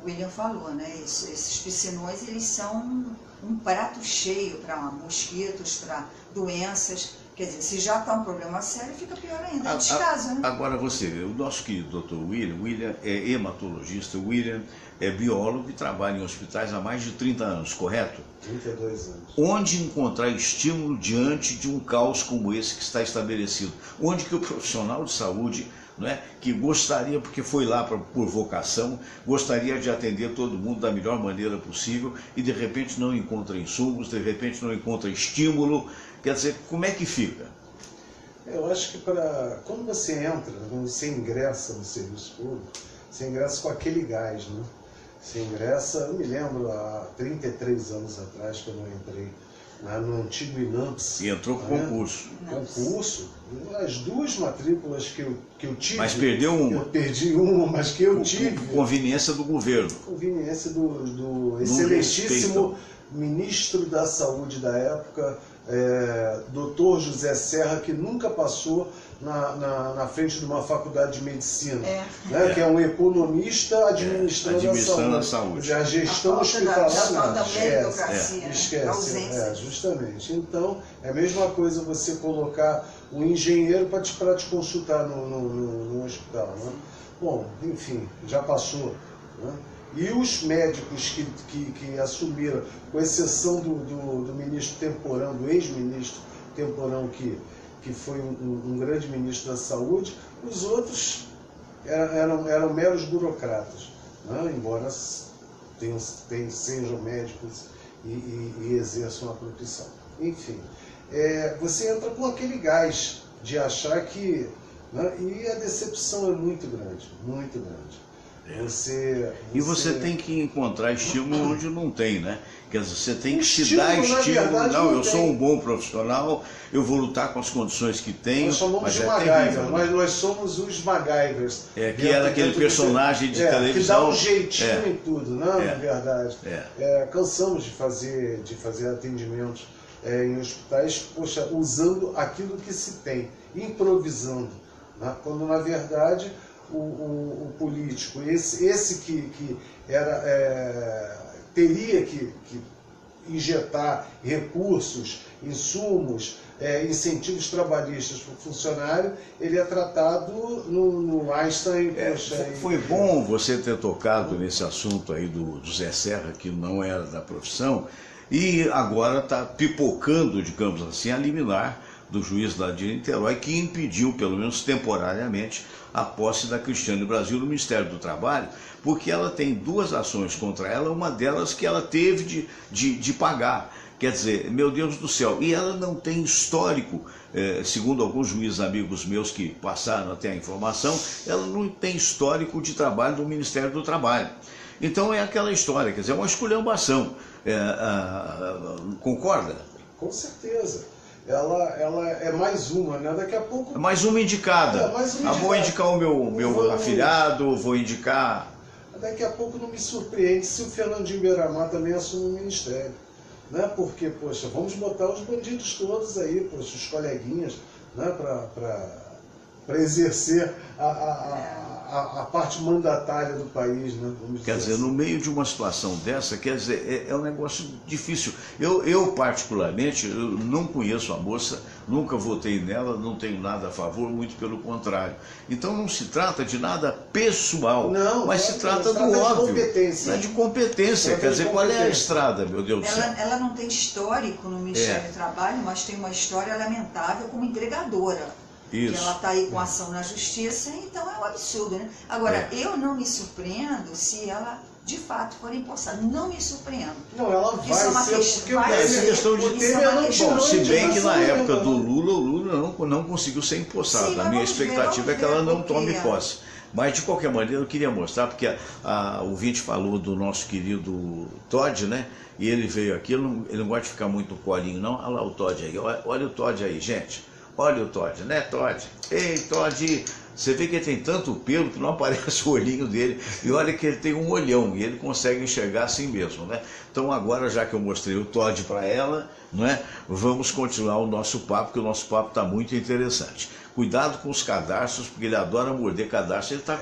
o William falou, né? Esses piscinões, eles são um prato cheio para mosquitos, para doenças. Quer dizer, se já está um problema sério, fica pior ainda, é descaso, né? Agora você vê, o nosso querido Dr. William é hematologista, o William é biólogo e trabalha em hospitais há mais de 30 anos, correto? 32 anos. Onde encontrar estímulo diante de um caos como esse que está estabelecido? Onde que o profissional de saúde, não é, que gostaria, porque foi lá por vocação, gostaria de atender todo mundo da melhor maneira possível e de repente não encontra insumos, de repente não encontra estímulo, quer dizer, como é que fica? Eu acho que quando você entra, quando você ingressa no serviço público, você ingressa com aquele gás, né? Você ingressa, eu me lembro, há 33 anos atrás, que eu não entrei no antigo INAMPS. E entrou com concurso. Concurso, as duas matrículas que eu tive. Mas perdeu uma. Eu perdi uma, mas que eu tive. Conveniência do governo. Conveniência do excelentíssimo ministro da Saúde da época, Dr. José Serra, que nunca passou na frente de uma faculdade de medicina, né? Que é um economista administrando a saúde. A gestão hospitalar, esquece. Justamente. Então, é a mesma coisa você colocar um engenheiro para te consultar no hospital. Né? Bom, enfim, já passou. Né? E os médicos que assumiram, com exceção do ministro Temporão, do ex-ministro Temporão, que foi um grande ministro da saúde, os outros eram meros burocratas, né? Embora sejam médicos e exerçam a profissão. Enfim, você entra com aquele gás de achar que... Né? E a decepção é muito grande, muito grande. E você tem que encontrar estímulo onde não tem, né? Quer dizer, você tem que se dar estímulo. Não, eu sou um bom profissional, eu vou lutar com as condições que tenho. Nós somos os MacGyver, nós somos os MacGyvers. Que era aquele personagem de televisão. Que dá um jeitinho em tudo, não é verdade? Cansamos de fazer atendimentos em hospitais, poxa, usando aquilo que se tem, improvisando, né? Quando na verdade o político, esse que teria que injetar recursos, insumos, incentivos trabalhistas para o funcionário, ele é tratado no Einstein. Foi bom você ter tocado nesse assunto aí do Zé Serra, que não era da profissão, e agora está pipocando, digamos assim, a liminar do juiz lá de Niterói, que impediu, pelo menos temporariamente, a posse da Cristiane Brasil no Ministério do Trabalho, porque ela tem duas ações contra ela, uma delas que ela teve de pagar. Quer dizer, meu Deus do céu, e ela não tem histórico, segundo alguns juízes amigos meus que passaram até a informação, ela não tem histórico de trabalho do Ministério do Trabalho. Então é aquela história, quer dizer, é uma esculhambação. Concorda? Com certeza. Ela é mais uma, né? Daqui a pouco... É mais uma indicada. Vou indicar o meu afilhado, vou indicar... Daqui a pouco não me surpreende se o Fernandinho Beiramar também assume o ministério. Né? Porque, poxa, vamos botar os bandidos todos aí, poxa, os coleguinhas, né? Para exercer a parte mandatária do país, né? Quer dizer, no meio de uma situação dessa, quer dizer, é um negócio difícil. Eu particularmente, eu não conheço a moça, nunca votei nela, não tenho nada a favor, muito pelo contrário. Então não se trata de nada pessoal, mas se trata do óbvio, de competência. Quer dizer, qual é a estrada, meu Deus do céu? Ela não tem histórico no Ministério do Trabalho, mas tem uma história lamentável como entregadora. Isso. Que ela está aí com ação na justiça, então é um absurdo, né? Agora, eu não me surpreendo se ela de fato for empossada. Não me surpreendo. Não, ela vai ser, porque essa questão de bom, se bem que na época do Lula, o Lula não conseguiu ser empossado. Sim, a minha expectativa é que ela não tome posse. Mas, de qualquer maneira, eu queria mostrar, porque o ouvinte falou do nosso querido Todd, né? E ele veio aqui, ele não gosta de ficar muito colinho, não. Olha lá o Todd aí, olha o Todd aí, gente. Olha o Todd, né, Todd? Ei, Todd, você vê que ele tem tanto pelo que não aparece o olhinho dele. E olha que ele tem um olhão e ele consegue enxergar assim mesmo, né? Então agora, já que eu mostrei o Todd para ela, não é? Vamos continuar o nosso papo, porque o nosso papo está muito interessante. Cuidado com os cadarços, porque ele adora morder cadarço. Ele está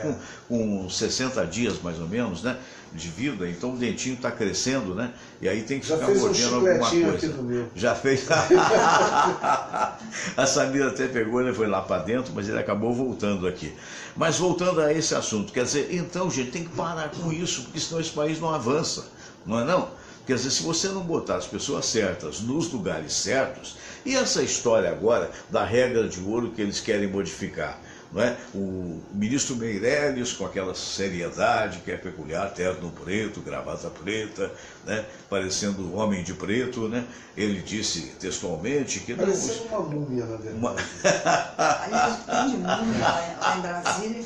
com 60 dias, mais ou menos, né, de vida, então o dentinho está crescendo, né? E aí tem que ficar mordendo alguma coisa. Já fez. A Samira até pegou, ele foi lá para dentro, mas ele acabou voltando aqui. Mas voltando a esse assunto, quer dizer, então, gente, tem que parar com isso, porque senão esse país não avança, não é não? Quer dizer, se você não botar as pessoas certas nos lugares certos, e essa história agora da regra de ouro que eles querem modificar, não é? O ministro Meirelles, com aquela seriedade que é peculiar, terno preto, gravata preta, né? Parecendo homem de preto, né? Ele disse textualmente que não... Parecendo uma múmia, na verdade. Ali tem de múmia lá em Brasília.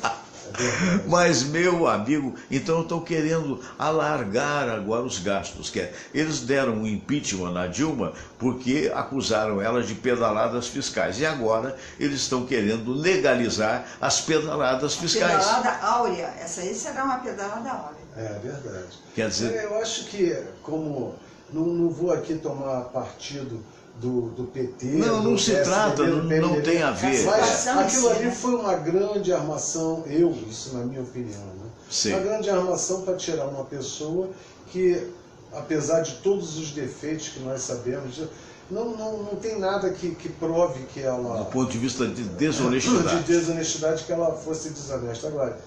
Mas, meu amigo, então estão querendo alargar agora os gastos. Eles deram um impeachment na Dilma porque acusaram ela de pedaladas fiscais. E agora eles estão querendo legalizar as pedaladas fiscais. Pedalada áurea. Essa aí será uma pedalada áurea. É verdade. Quer dizer... Eu acho que, como... Não vou aqui tomar partido do PT. Não se trata, não tem a ver. Mas aquilo ali foi uma grande armação, isso na minha opinião, né? Sim. Uma grande armação para tirar uma pessoa que, apesar de todos os defeitos que nós sabemos, não tem nada que prove que ela... Do ponto de vista de desonestidade. De desonestidade, que ela fosse desonesta. Agora,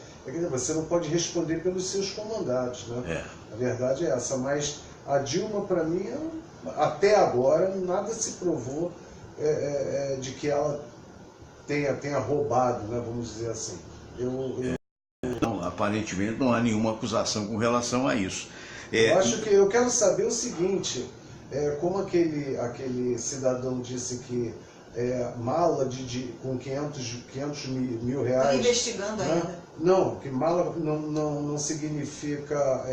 você não pode responder pelos seus comandados, né? A verdade é essa, mas a Dilma, para mim, até agora, nada se provou de que ela tenha roubado, né, vamos dizer assim. Não, aparentemente não há nenhuma acusação com relação a isso. Eu quero saber o seguinte, como aquele cidadão disse que mala com 500 mil reais... Estou investigando, né? Ainda. Não, que mala não significa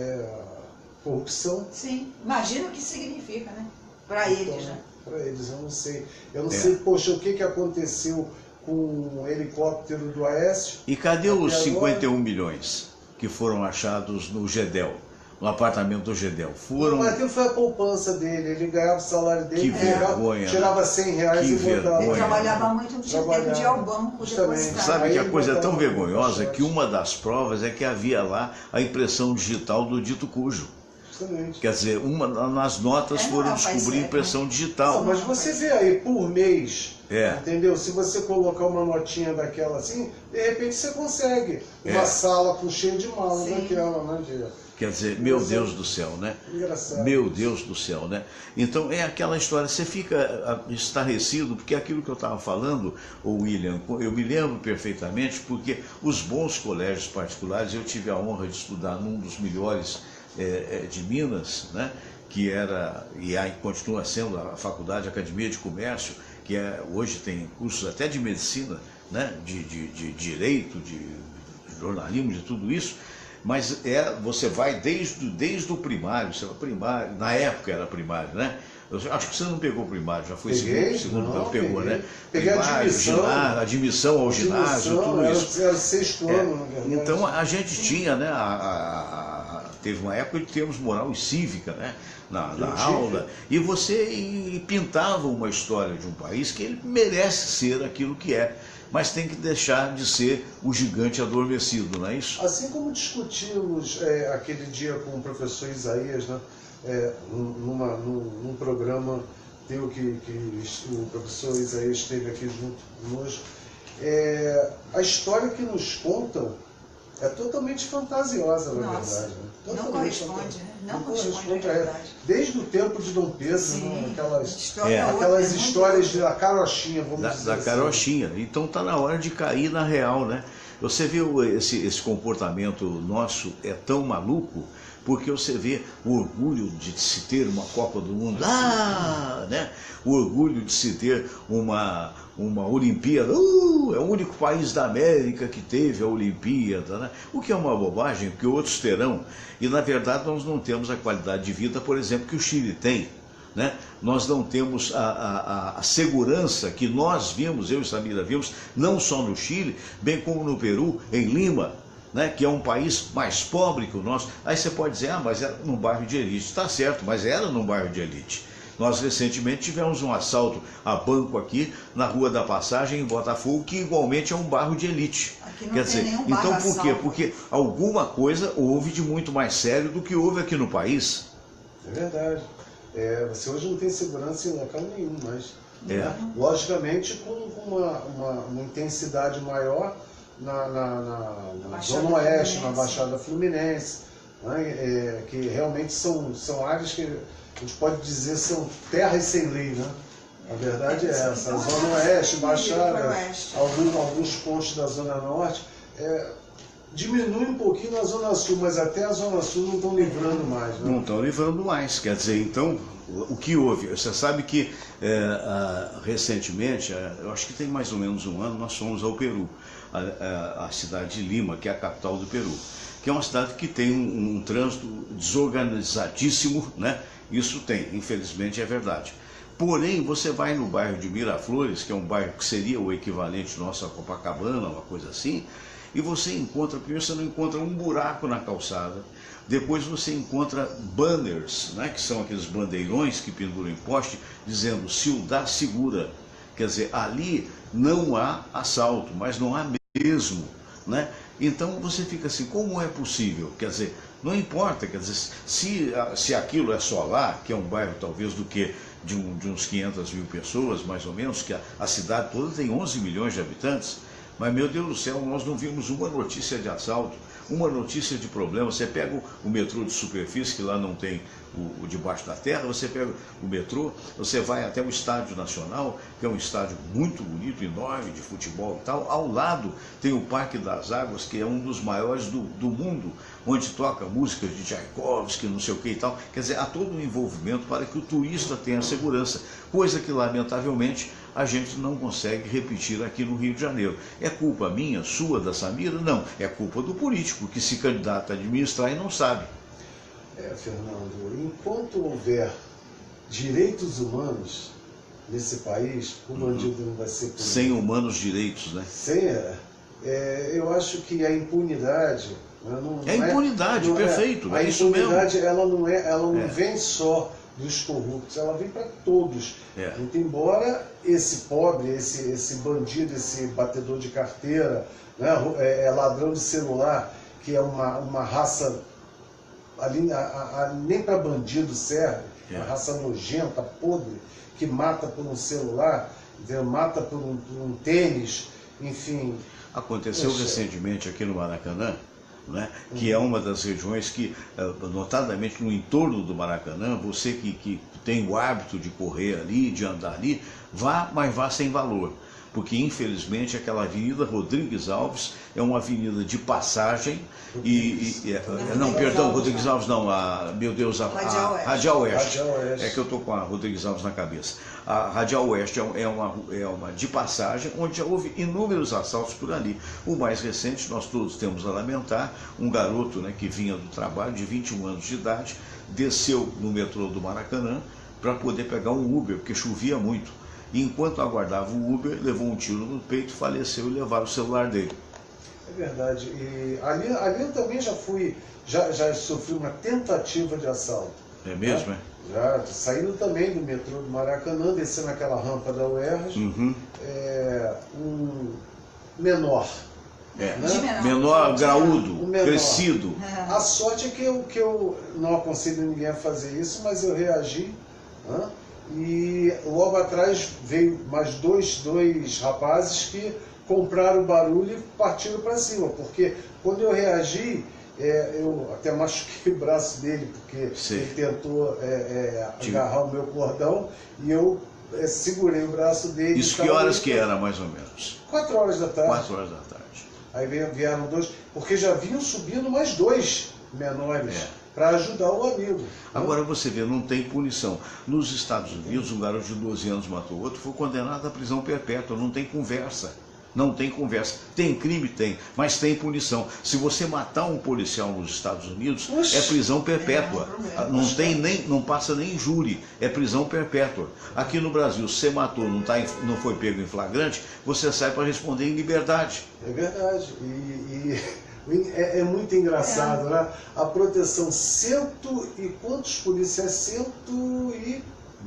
corrupção. Sim, imagina o que significa, né? Para eles, né? Para eles, eu não sei. Eu não sei, poxa, o que aconteceu com o helicóptero do Aécio. E cadê os 51 milhões que foram achados no Gedel? No apartamento do Gedel. Mas aquilo foi a poupança dele, ele ganhava o salário dele, que vergonha, tirava 100 reais que e botava. Vergonha. Ele trabalhava muito, não tinha tempo de ir ao banco depositar. Sabe que a coisa é tão vergonhosa que uma das provas é que havia lá a impressão digital do dito cujo. Justamente. Quer dizer, nas notas foram descobrir impressão digital. Não, mas você vê aí, por mês, entendeu? Se você colocar uma notinha daquela assim, de repente você consegue uma sala com cheio de malas daquela, né? Quer dizer, meu Deus do céu, né? Engraçado. Meu Deus do céu, né? Então é aquela história, você fica estarrecido, porque aquilo que eu estava falando, William, eu me lembro perfeitamente, porque os bons colégios particulares, eu tive a honra de estudar num dos melhores de Minas, né? Que era, e aí continua sendo a Faculdade Academia de Comércio, que hoje tem cursos até de medicina, né? De direito, de jornalismo, de tudo isso. Mas você vai desde o primário, na época era primário, né? Eu acho que você não pegou o primário, já foi segundo não, pegou, né? Peguei primário, admissão ao ginásio, tudo isso. Era 6º ano, na verdade. Então a gente tinha, né? Teve uma época de termos moral e cívica, né? Na aula, e você pintava uma história de um país que ele merece ser aquilo que é, mas tem que deixar de ser o gigante adormecido, não é isso? Assim como discutimos aquele dia com o professor Isaías, né? Num programa teu que o professor Isaías esteve aqui junto conosco, a história que nos contam é totalmente fantasiosa, na verdade. Né? Não corresponde, né? Não corresponde à verdade. Desde o tempo de Dom Pedro, né? aquelas outra, histórias da carochinha, vamos dizer da assim. carochinha. Então está na hora de cair na real, né? Você vê esse comportamento nosso é tão maluco, porque você vê o orgulho de se ter uma Copa do Mundo, né? O orgulho de se ter uma Olimpíada, é o único país da América que teve a Olimpíada, né? O que é uma bobagem, porque outros terão, e na verdade nós não temos a qualidade de vida, por exemplo, que o Chile tem, né? Nós não temos a segurança que nós vimos, eu e Samira vimos, não só no Chile, bem como no Peru, em Lima, né, que é um país mais pobre que o nosso. Aí você pode dizer, mas era num bairro de elite. Está certo, mas era num bairro de elite. Nós recentemente tivemos um assalto a banco aqui na Rua da Passagem, em Botafogo, que igualmente é um bairro de elite. Aqui não Quer tem dizer, nenhum então bairro por quê? assalto. Porque alguma coisa houve de muito mais sério do que houve aqui no país. É verdade. Você hoje não tem segurança em local nenhum, mas logicamente com uma intensidade maior na Zona Oeste, na Baixada Fluminense, né? Que realmente são áreas que a gente pode dizer são terras sem lei, né? A verdade é essa. A Zona Oeste, Baixada, alguns pontos da Zona Norte, diminui um pouquinho na Zona Sul, mas até a Zona Sul não estão livrando mais. Né? Não estão livrando mais, quer dizer, então o que houve? Você sabe que recentemente, eu acho que tem mais ou menos um ano, nós fomos ao Peru, a cidade de Lima, que é a capital do Peru, que é uma cidade que tem um trânsito desorganizadíssimo, né? Isso tem, infelizmente é verdade. Porém, você vai no bairro de Miraflores, que é um bairro que seria o equivalente nosso a Copacabana, uma coisa assim, e você encontra, primeiro você não encontra um buraco na calçada, depois você encontra banners, né, que são aqueles bandeirões que penduram em poste, dizendo Ciudad Segura. Quer dizer, ali não há assalto, mas não há mesmo, né? Então você fica assim, como é possível? Quer dizer, não importa, quer dizer, se aquilo é só lá, que é um bairro talvez do que de uns 500 mil pessoas, mais ou menos, que a cidade toda tem 11 milhões de habitantes, mas, meu Deus do céu, nós não vimos uma notícia de assalto, uma notícia de problema. Você pega o metrô de superfície, que lá não tem o debaixo da terra, você pega o metrô, você vai até o Estádio Nacional, que é um estádio muito bonito, enorme, de futebol e tal. Ao lado tem o Parque das Águas, que é um dos maiores do mundo, onde toca músicas de Tchaikovsky, não sei o que e tal. Quer dizer, há todo um envolvimento para que o turista tenha segurança, coisa que, lamentavelmente, a gente não consegue repetir aqui no Rio de Janeiro. É culpa minha, sua, da Samira? Não, é culpa do político, que se candidata a administrar e não sabe. Fernando, enquanto houver direitos humanos nesse país, o bandido não vai ser punido. Sem humanos direitos, né? Eu acho que a impunidade... É impunidade, perfeito, é isso mesmo. A impunidade, ela não vem só dos corruptos, ela vem para todos. Muito embora esse pobre, esse bandido, esse batedor de carteira, né, ladrão de celular, que é uma raça, ali, nem para bandido serve, uma raça nojenta, podre, que mata por um celular, mata por um tênis, enfim. Aconteceu recentemente aqui no Maracanã, né, que é uma das regiões que, notadamente no entorno do Maracanã, você que tem o hábito de correr ali, de andar ali, mas vá sem valor. Porque, infelizmente, aquela Avenida Rodrigues Alves é uma avenida de passagem não, perdão, Rodrigues Alves não, meu Deus, a Radial Oeste. É que eu estou com a Rodrigues Alves na cabeça. A Radial Oeste é uma de passagem, onde já houve inúmeros assaltos por ali. O mais recente, nós todos temos a lamentar, um garoto, né, que vinha do trabalho, de 21 anos de idade, desceu no metrô do Maracanã para poder pegar um Uber, porque chovia muito. E enquanto aguardava o Uber, levou um tiro no peito, faleceu e levaram o celular dele. É verdade. E ali eu também já sofri uma tentativa de assalto. É mesmo, né? Já saindo também do metrô do Maracanã, descendo aquela rampa da UERJ, um menor. Né? Menor, graúdo, crescido. A sorte é que eu não aconselho ninguém a fazer isso, mas eu reagi. Né? E logo atrás veio mais dois rapazes que compraram o barulho e partiram para cima, porque quando eu reagi, eu até machuquei o braço dele, porque ele tentou agarrar o meu cordão e eu segurei o braço dele. Isso que horas que era, mais ou menos? 4 horas da tarde. 4 horas da tarde. Aí vieram dois, porque já vinham subindo mais dois menores. Para ajudar o amigo. Agora você vê, não tem punição. Nos Estados Unidos, um garoto de 12 anos matou outro, foi condenado à prisão perpétua, não tem conversa. Não tem conversa. Tem crime? Tem, mas tem punição. Se você matar um policial nos Estados Unidos, é prisão perpétua. Não passa nem júri, é prisão perpétua. Aqui no Brasil, se você matou, não foi pego em flagrante, você sai para responder em liberdade. É verdade. É muito engraçado, né? A proteção, quantos policiais?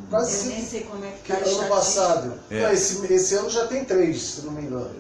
Quase eu nem sei como é que tá ano passado. Esse ano já tem 3, se não me engano.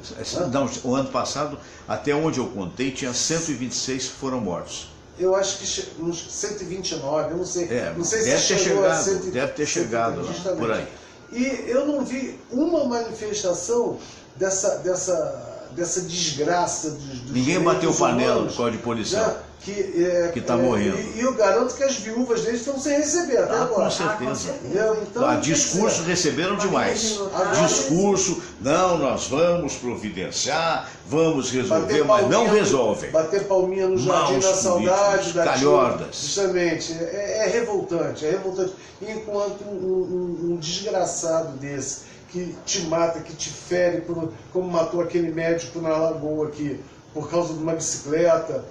Não, o ano passado, até onde eu contei, tinha 126 que foram mortos. Eu acho que uns 129, eu não sei. Não sei deve se ter chegou chegado, a 100, deve ter chegado lá, por aí. E eu não vi uma manifestação dessa desgraça dos Ninguém bateu panela no código policial. que está morrendo. E eu garanto que as viúvas deles estão sem receber até agora. Com certeza. Então, discurso receberam demais. Discurso, não, nós vamos providenciar, vamos resolver, mas não resolvem. Bater palminha no Jardim da Saudade, da calhordas. Justamente, é revoltante, é revoltante. Enquanto um desgraçado desse, que te mata, que te fere, como matou aquele médico na Lagoa aqui, por causa de uma bicicleta,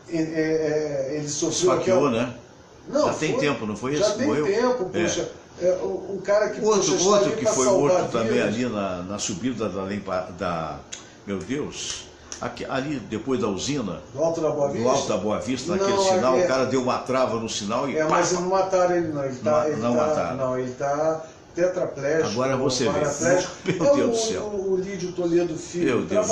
ele sofreu... Esfaqueou, né? Não, já tem tempo, não foi isso? Já tem tempo, poxa. Um cara que... Outro que foi morto também ali na subida da... Meu Deus... ali depois da usina... Do Alto da Boa Vista? Do Alto da Boa Vista, naquele sinal, o cara deu uma trava no sinal e... mas não mataram ele, não. Ele está tetraplégico. Agora você vê. Meu Deus do céu. O Lídio Toledo Filho. Meu Deus,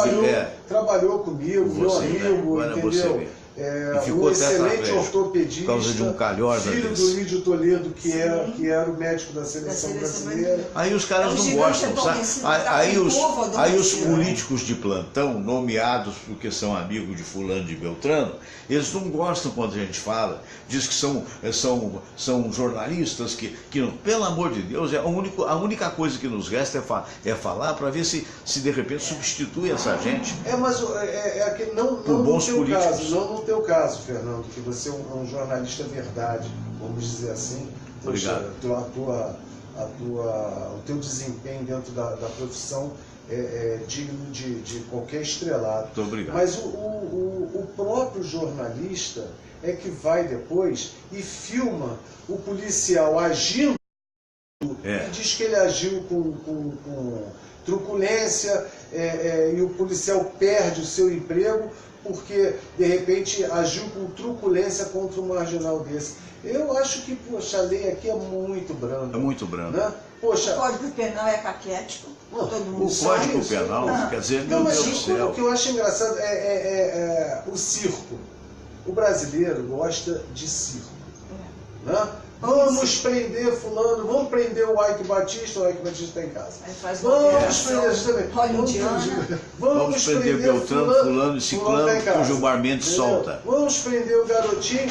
trabalhou comigo, meu amigo, entendeu? E ficou um excelente ortopedista, por causa de um calhorda filho desse. do Lídio Toledo, que era o médico da seleção brasileira. Aí os caras não gostam, sabe? Aí os políticos de plantão, nomeados porque são amigos de fulano de Beltrano, eles não gostam quando a gente fala, diz que são jornalistas que pelo amor de Deus, a única coisa que nos resta é falar para ver se de repente substitui essa gente. Mas não bons políticos. No teu caso, Fernando, que você é um jornalista verdade, vamos dizer assim. Obrigado. O teu desempenho dentro da profissão é digno de qualquer estrelado. Muito obrigado. Mas o próprio jornalista é que vai depois e filma o policial agindo e diz que ele agiu com truculência e o policial perde o seu emprego porque, de repente, agiu com truculência contra um marginal desse. Eu acho que, poxa, a lei aqui é muito branda. É muito branda. Né? Poxa, o Código Penal é caquético. Todo mundo o Código Penal, quer dizer, meu Deus do céu. O que eu acho engraçado é o circo. O brasileiro gosta de circo. Né? Vamos prender fulano, vamos prender o Ike Batista está em casa. Vamos prender Beltrano, fulano e ciclano, o Gilmar Mendes solta. Vamos prender o garotinho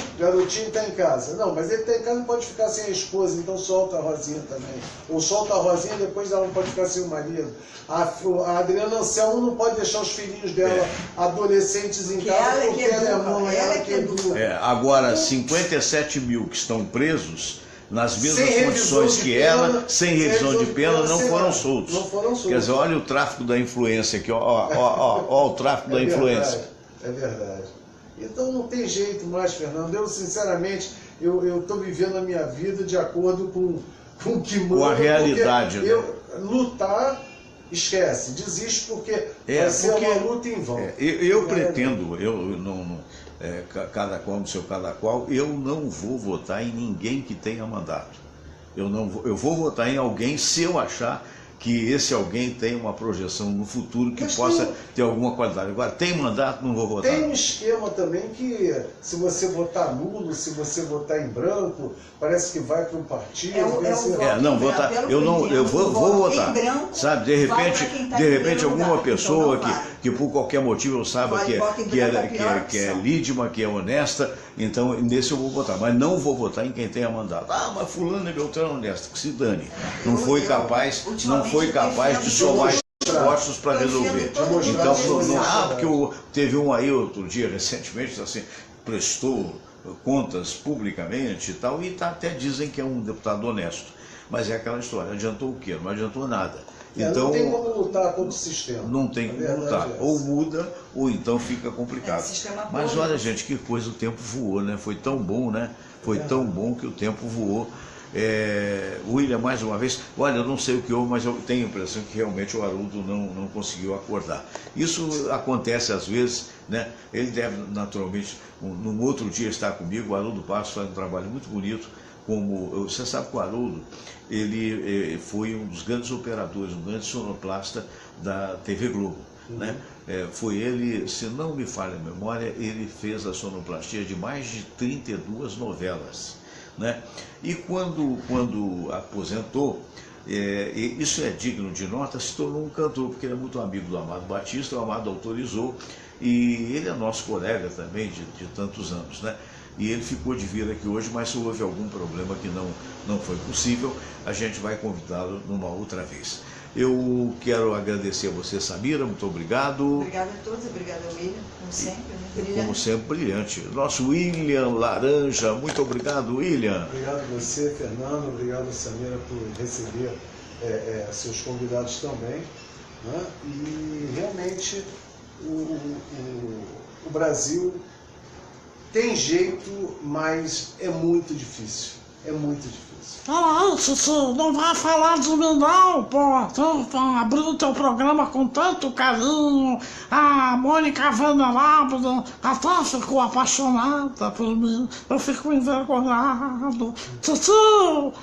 está em casa. Não, mas ele está em casa, não pode ficar sem a esposa, então solta a Rosinha também. Ou solta a Rosinha, depois ela não pode ficar sem o marido. A Adriana Anselmo não pode deixar os filhinhos dela adolescentes em casa, porque ela é mãe, ela que educa. Agora, 57 mil que estão presos, nas mesmas condições que ela, sem revisão de pena, não foram soltos. Quer dizer, olha o tráfico da influência aqui, ó o tráfico da influência. É verdade. Então não tem jeito mais, Fernando. Eu, sinceramente, eu estou vivendo a minha vida de acordo com o que manda. Com a realidade, né? Lutar, esquece, desiste porque vai ser uma luta em vão. Eu pretendo, cada qual no seu cada qual, eu não vou votar em ninguém que tenha mandato. Eu vou votar em alguém se eu achar que esse alguém tem uma projeção no futuro que possa ter alguma qualidade. Agora, tem mandato, não vou votar. Tem um esquema também que, se você votar nulo, se você votar em branco, parece que vai para um partido. Eu vou votar. Sabe, de repente alguma pessoa que por qualquer motivo eu saiba que é lídima, que é honesta, então nesse eu vou votar. Mas não vou votar em quem tenha mandato. Mas fulano e Beltrano honesto, que se dane. Não foi capaz de somar esforços para resolver. Então, porque teve um aí outro dia, recentemente, assim, prestou contas publicamente e tal, e até dizem que é um deputado honesto. Mas é aquela história, adiantou o quê? Não adiantou nada. Então, não tem como lutar contra o sistema. Não tem como lutar. Ou muda, ou então fica complicado. Mas olha, gente, que coisa, o tempo voou, né? Foi tão bom, né? Foi tão bom que o tempo voou. William, mais uma vez, olha, eu não sei o que houve, mas eu tenho a impressão que realmente o Haroldo não conseguiu acordar. Isso acontece às vezes, né? Ele deve naturalmente, num outro dia estar comigo. O Haroldo Passos faz um trabalho muito bonito. Você sabe que o Haroldo, ele foi um dos grandes operadores, um grande sonoplasta da TV Globo. Né? Foi ele, se não me falha a memória, ele fez a sonoplastia de mais de 32 novelas. Né? E quando aposentou, isso é digno de nota, se tornou um cantor, porque ele é muito amigo do Amado Batista. O Amado autorizou, E ele é nosso colega também de tantos anos, né? E ele ficou de vir aqui hoje, mas se houve algum problema que não foi possível, a gente vai convidá-lo numa outra vez. Eu quero agradecer a você, Samira, muito obrigado. Obrigada a todos, obrigada ao William, como sempre, né? Brilhante. Como sempre, brilhante. Nosso William Laranja, muito obrigado, William. Obrigado a você, Fernando, obrigado a Samira por receber seus convidados também, né? E realmente o Brasil tem jeito, mas é muito difícil. É muito difícil. Fala aí, Titio, não vai falar de mim não, pô. Tu abriu teu programa com tanto carinho. A Mônica Vanderlabra até ficou apaixonada por mim. Eu fico envergonhado. Titio,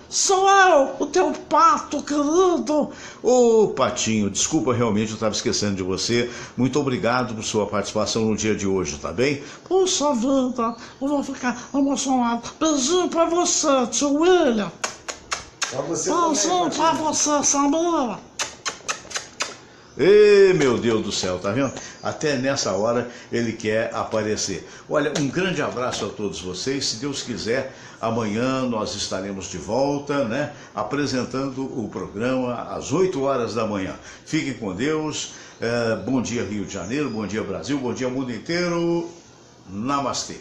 sou eu, o teu pato querido. Ô, Patinho, desculpa, realmente eu estava esquecendo de você. Muito obrigado por sua participação no dia de hoje, tá bem? Puxa vida, eu vou ficar emocionado. Beijinho pra você, tio William. Pra você Beijinho também, pra você, Samira. Ê, meu Deus do céu, tá vendo? Até nessa hora ele quer aparecer. Olha, um grande abraço a todos vocês. Se Deus quiser, amanhã nós estaremos de volta, né? Apresentando o programa às 8 horas da manhã. Fiquem com Deus. Bom dia, Rio de Janeiro. Bom dia, Brasil. Bom dia, mundo inteiro. Namastê.